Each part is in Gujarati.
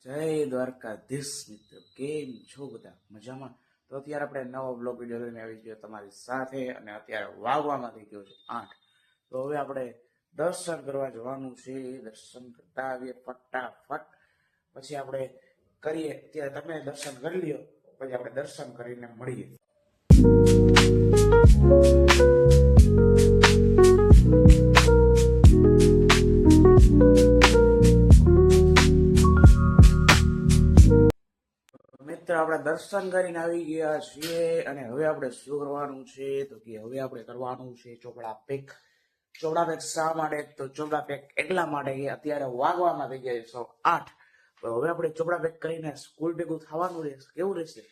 જય દ્વારકાધીશ મિત્રો, કેમ છો બધા? મજામાં? તો અત્યારે આપણે નવો બ્લોગ વિડીયો લઈને આવી ગયો તમારી સાથે, અને અત્યારે વાગવામાં થઈ ગયો છે 8. તો હવે આપણે દર્શન કરવા જવાનું છે. દર્શન કરતા આવીએ ફટાફટ, પછી આપણે કરીએ. અત્યારે તમે દર્શન કરી લ્યો, પછી આપણે દર્શન કરીને મળીએ. મિત્ર, આપણે દર્શન કરીને આવી ગયા છીએ, અને હવે આપણે શું કરવાનું છે તો કે હવે આપણે કરવાનું છે ચોપડા પેક. ચોપડા પેક શા માટે? તો ચોપડા પેક એટલા માટે કે અત્યારે વાગવામાં થઈ ગયા છે 8. તો હવે આપણે ચોપડા પેક કરીને સ્કૂલ ભેગું થવાનું રહેશે. કેવું રહેશે?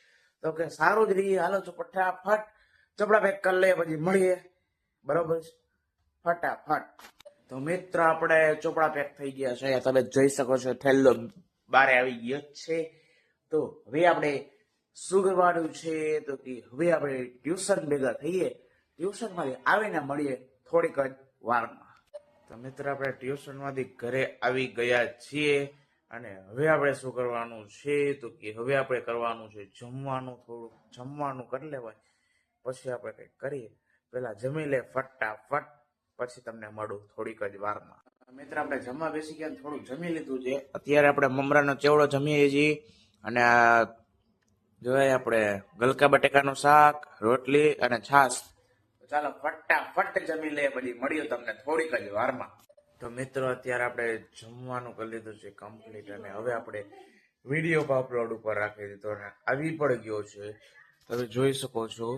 તો કે સારું જ રહીએ. હાલો તો ફટાફટ ચોપડા પેક કરી લઈએ, પછી મળીએ. બરોબર છે? ફટાફટ. તો મિત્ર, આપણે ચોપડા પેક થઈ ગયા છે. તમે જોઈ શકો છો, થેલ્લો બારે આવી ગયો છે. તો હવે આપણે શું કરવાનું છે તો કે હવે આપણે ટ્યુશન ભેગા થઈએ. ટ્યુશન માંથી આવીને મળીએ થોડીક જ વારમાં. તો મિત્ર, આપણે ટ્યુશન માંથી ઘરે આવી ગયા છીએ, અને હવે આપણે શું કરવાનું છે તો કે હવે આપણે કરવાનું છે જમવાનું. થોડુંક જમવાનું કરી લેવાય, પછી આપણે કંઈક કરીએ. પેલા જમી લે ફટાફટ, પછી તમને મળું થોડીક જ વારમાં. મિત્ર, આપણે જમવા બેસી ગયા, થોડું જમી લીધું છે. અત્યારે આપણે મમરાનો ચેવડો જમીએ છીએ, અને જોવાય આપણે ગલકા બટેકાનું શાક, રોટલી અને છાશ. ચાલો ફટાફટ જમી લે, પછી મળ્યું તમને થોડીક જ વારમાં. તો મિત્રો, અત્યારે આપણે જમવાનું કરી લીધું છે કમ્પ્લીટ, અને હવે આપણે વિડીયો અપલોડ ઉપર રાખી દીધો, અને આવી પણ ગયો છે. તમે જોઈ શકો છો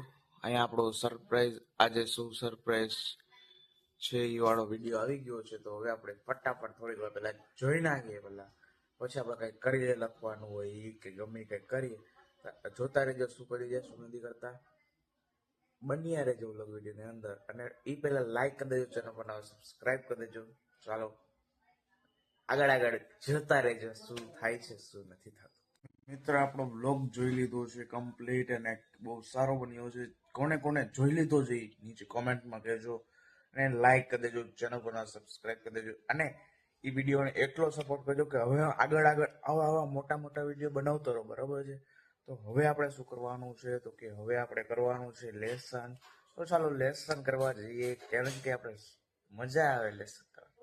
અહીંયા આપણો સરપ્રાઈઝ, આજે શું સરપ્રાઈઝ છે એ વાળો વિડીયો આવી ગયો છે. તો હવે આપણે ફટાફટ થોડીક વાર પહેલા જોઈ નાખીએ પહેલા, પછી આપણે કંઈક કરીએ, લખવાનું હોય કે ગમે કંઈક કરીએ. જોતા રહેજો શું કરી જાય, શું નથી કરતા. બન્યા રહેજો વ્લોગ વિડીયોની અંદર, અને એ પહેલા લાઈક કરી દેજો, ચેનલ પર સબસ્ક્રાઈબ કરી દેજો. ચાલો આગળ જોતા રહેજો શું થાય છે, શું નથી થતું. મિત્ર, આપણો વ્લોગ જોઈ લીધો છે કમ્પ્લીટ, અને બહુ સારો બન્યો છે. કોને કોને જોઈ લીધો છે નીચે કોમેન્ટમાં કહેજો, અને લાઈક કરી દેજો, ચેનલ પર સબસ્ક્રાઈબ કરી દેજો, અને એ વિડીયોને એટલો સપોર્ટ કરજો કે હવે આગળ આવા મોટા વિડીયો બનાવતો રહો. બરાબર છે? તો હવે આપણે શું કરવાનું છે તો કે હવે આપણે કરવાનું છે લેસન. તો ચાલો લેસન કરવા જઈએ, કારણ કે આપણે મજા આવે લેસન કરવા.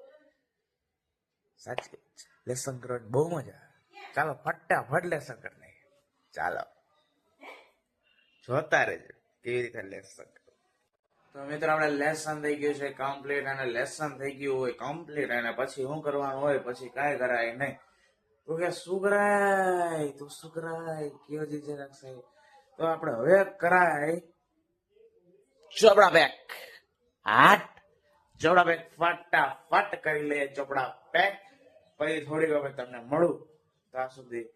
સાચી લેસન કરવાની બહુ મજા આવે. ચાલો ફટાફટ લેસન કરી નાખીએ. ચાલો જોતા રહેજો કેવી રીતે લેસન. તો મિત્રો, આપણે લેસન થઈ ગયું છે કમ્પ્લીટ, અને લેસન થઈ ગયું હોય કમ્પ્લીટ, અને પછી શું કરવાનું હોય? પછી કાંઈ કરાય નહીં. તો કે શું કરાય? તો શું કરાય? કેવો જીજે રાખશે? તો આપણે હવે કરાય ચોપડા પેક. હાટ ચોપડા પેક ફટાફટ કરી લે ચોપડા પેક, પછી થોડી વાર તમને મળું. ત્યાં સુધી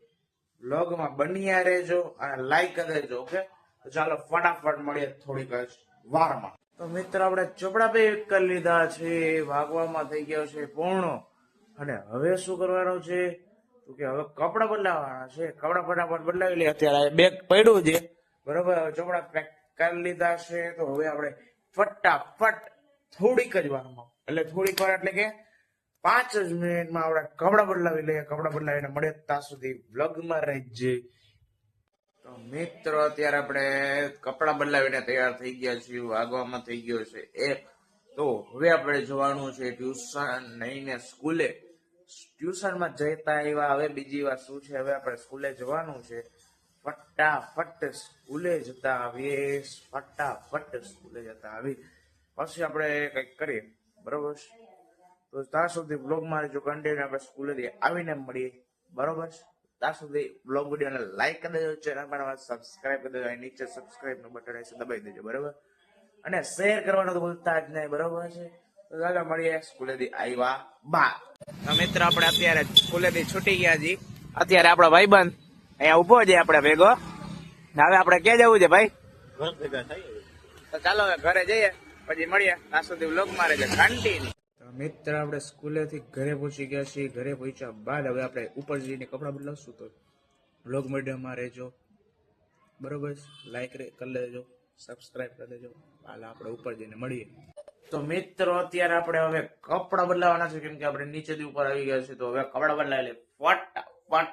બ્લોગમાં બન્યા રહેજો અને લાઈક કરી દેજો. ઓકે, તો ચાલો ફટાફટ મળીએ થોડીક જ વારમાં. તો મિત્ર, આપણે ચોપડા પેક કરી લીધા છે. વાગવામાં થઈ ગયો છે પૂર્ણ, અને હવે શું કરવાનું છે તો કે હવે કપડા બદલાવાના છે. કપડા ફટાફટ બદલાવી લે. અત્યારે બેગ પડ્યું છે. બરોબર, ચોપડા પેક કરી લીધા છે. તો હવે આપણે ફટાફટ થોડીક જ વારમાં, એટલે થોડીક વાર એટલે કે 5 જ મિનિટમાં આપણે કપડા બદલાવી લઈએ. કપડા બદલાવીને મળે ત્યાં સુધી બ્લોગમાં રહેજે. તો મિત્રો, અત્યારે આપણે કપડા બદલાવીને તૈયાર થઈ ગયા છીએ. વાગવામાં થઈ ગયો છે 1. તો હવે આપણે જવાનું છે ટ્યુશન નહીં ને સ્કૂલે. ટ્યુશનમાં જતા એવા હવે બીજી વાર શું છે, હવે આપણે સ્કૂલે જવાનું છે. ફટાફટ સ્કૂલે જતા આવીએ. ફટાફટ સ્કૂલે જતા આવી પછી આપણે કંઈક કરીએ. બરોબર? તો ત્યાં સુધી બ્લોગમાં જો કન્ટિન્યુ આપણે સ્કૂલેથી આવીને મળીએ. બરોબર? ત્યાં સુધી બ્લોગ વિડીયોને લાઈક કરી દેજો, ચેનલ પર સબસ્ક્રાઈબ કરી દેજો. અહીં નીચે સબસ્ક્રાઈબનું બટન હશે, દબાવી દેજો. બરોબર? અને શેર કરવાનું તો ભૂલતા જ નહીં. બરોબર છે? તો ચાલો મળીએ સ્કૂલેથી આવ્યા બાદ. મિત્ર, આપણે અત્યારે સ્કૂલેથી છૂટી ગયા છીએ. અત્યારે આપણો ભાઈબંધ અહીંયા ઉભો છે આપણે ભેગો. હવે આપણે ક્યાં જવું છે ભાઈ? તો ચાલો ઘરે જઈએ, પછી મળીએ. ત્યાં સુધી વ્લોગમાં રહેજો કન્ટિન્યુ. મિત્ર, આપણે સ્કૂલેથી ઘરે પહોંચી ગયા છીએ. ઘરે પહોંચ્યા બાદ હવે આપણે ઉપર જઈને કપડાં બદલાવશું. તો વ્લોગ મીડિયામાં રહેજો. બરોબર? લાઈક કરી લેજો, સબસ્ક્રાઈબ કરી દેજો. હાલ આપણે ઉપર જઈને મળીએ. તો મિત્રો, અત્યારે આપણે હવે કપડા બદલાવાના છે, કેમ કે આપણે નીચેથી ઉપર આવી ગયા છે. તો હવે કપડા બદલાવી લે ફટાફટ.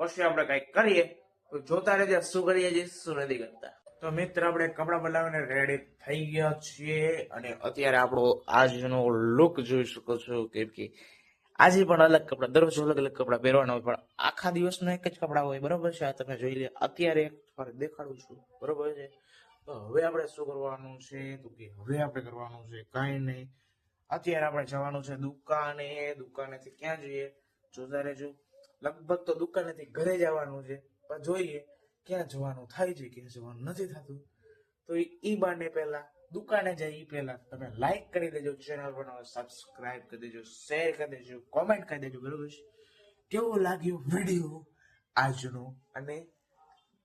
પછી આપણે કઈક કરીએ તો જોતા રહેજો શું કરીએ છીએ શું નથી કરતા. તો મિત્ર આપણે કપડા બદલાવીને રેડી થઈ ગયા છીએ અને અત્યારે આપણો આજનો લુક જોઈ શકો છો કેમ કે આજે પણ અલગ કપડા, દરરોજ અલગ અલગ કપડા પહેરવાના હોય પણ આખા દિવસનો એક જ કપડા હોય, બરોબર છે. આ તમે જોઈ લે, અત્યારે એક વાર દેખાડું છું, બરોબર છે. તો હવે આપણે શું કરવાનું છે તો કે હવે આપણે કરવાનું છે કાંઈ નહીં. અત્યારે આપણે જવાનું છે દુકાને. દુકાનેથી ક્યાં જઈએ જોતા રહેજો. લગભગ તો દુકાનેથી ઘરે જવાનું છે પણ જોઈએ ક્યાં જવાનું થાય છે ક્યાં જવાનું નથી થતું. તો ઈ બાને પહેલા દુકાને જાય એ પહેલા તમે લાઈક કરી દેજો, ચેનલ બનાવો, સબસ્ક્રાઇબ કરી દેજો, શેર કરી દેજો, કોમેન્ટ કરી દેજો, બરોબર છે. કેવો લાગ્યો વિડીયો આજનો અને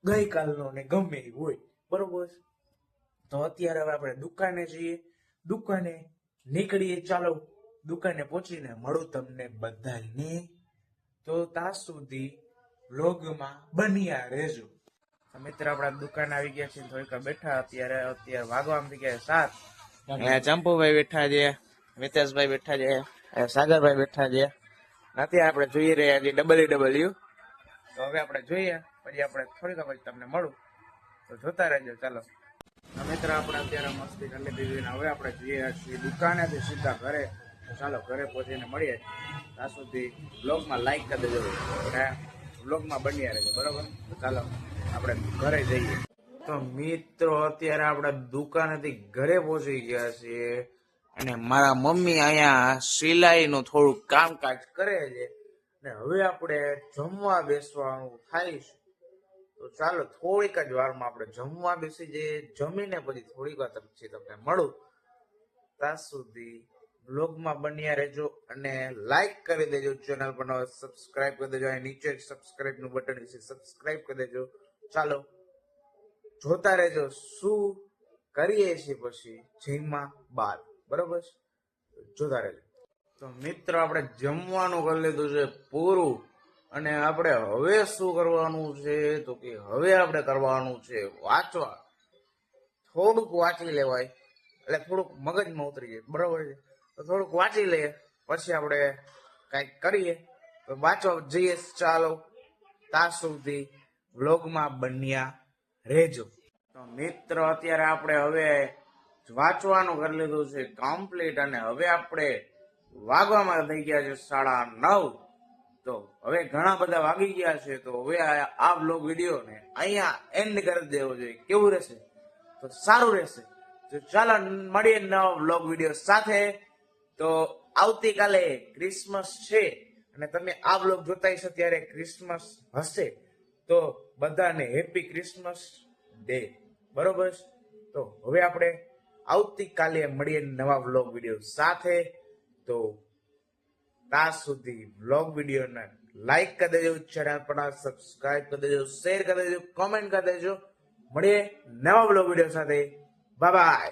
ગઈકાલનો ને ગમે એ હોય, બરોબર. તો અત્યારે હવે આપણે દુકાને જઈએ, દુકાને નીકળીએ. ચાલો દુકાને પહોંચીને મળું તમને બધાને. તો ત્યાં સુધી વ્લોગમાં બન્યા રહેજો. મિત્ર આપણા દુકાન આવી ગયા છે, થોડીક બેઠા. અત્યારે વાગવા થઈ ગયા 7. અહીંયા ચંપુભાઈ બેઠા છે, મિતેશભાઈ બેઠા છે, સાગરભાઈ બેઠા છે. અત્યારે આપણે જોઈ રહ્યા છીએ WW. તો હવે આપણે જોઈએ, પછી આપણે થોડીક પછી તમને મળું. તો જોતા રહેજો. ચાલો મિત્ર આપણે અત્યારે મસ્તી કરી લીધી ને હવે આપણે જઈએ છીએ દુકાનેથી સીધા ઘરે. ચાલો ઘરે પહોંચીને મળીએ. ત્યાં સુધી બ્લોગમાં લાઈક કરી દેજો અને બ્લોગમાં બન્યા રહેજો, બરોબર. તો ચાલો આપણે ઘરે જઈએ. તો મિત્રો અત્યારે આપણે દુકાનેથી ઘરે પહોંચી ગયા છીએ અને મારા મમ્મી અહીંયા સિલાઈનું થોડું કામકાજ કરે છે ને હવે આપણે જમવા બેસવાનું થાય છે. તો ચાલો થોડીક જ વારમાં આપણે જમવા બેસી જઈએ. જમીને પછી થોડીક વાર પછી તમને મળું. ત્યાં સુધી બ્લોગમાં બન્યા રહેજો અને લાઈક કરી દેજો, ચેનલ બનાવો, સબસ્ક્રાઇબ કરી દેજો. અહીં નીચે સબસ્ક્રાઇબ નું બટન છે, સબસ્ક્રાઇબ કરી દેજો. ચાલો જોતા રહેજો શું કરીએ છીએ પછી જમ્યા બાદ, બરોબર. જોતા રહેજો. તો મિત્રો આપણે જમવાનું કરી લીધું છે પૂરું અને આપણે હવે શું કરવાનું છે તો કે હવે આપણે કરવાનું છે વાંચવા. થોડુંક વાંચી લેવાય એટલે થોડુંક મગજમાં ઉતરી જાય, બરોબર છે. તો થોડુંક વાંચી લઈએ પછી આપણે કંઈક કરીએ. તો વાંચવા જઈએ. ચાલો ત્યાં સુધી વ્લોગમાં બન્યા રહેજો. તો મિત્ર અત્યારે આપણે હવે વાંચવાનું કરી લીધું છે કમ્પ્લીટ અને હવે આપણે વાગવામાં થઈ ગયા છે 9:30. તો હવે ઘણા બધા વાગી ગયા છે. તો હવે આ બ્લોગ વિડીયો ને અહીંયા એન્ડ કરી દેવો જોઈએ. કેવું રહેશે? તો સારું રહેશે. તો ચાલો મળીએ નવા બ્લોગ વિડીયો સાથે. તો આવતીકાલે ક્રિસમસ છે અને તમે આ બ્લોગ જોતા હશો ત્યારે ક્રિસમસ હશે. તો બધાને હેપી ક્રિસમસ ડે, બરોબર. તો હવે આપણે આવતીકાલે મળીએ નવા બ્લોગ વિડીયો સાથે. તો ત્યાં સુધી બ્લોગ વિડીયોને લાઈક કરી દેજો, ચેનલ પર સબસ્ક્રાઇબ કરી દેજો, શેર કરી દેજો, કોમેન્ટ કરી દેજો. મળીએ નવા બ્લોગ વિડીયો સાથે. Bye bye.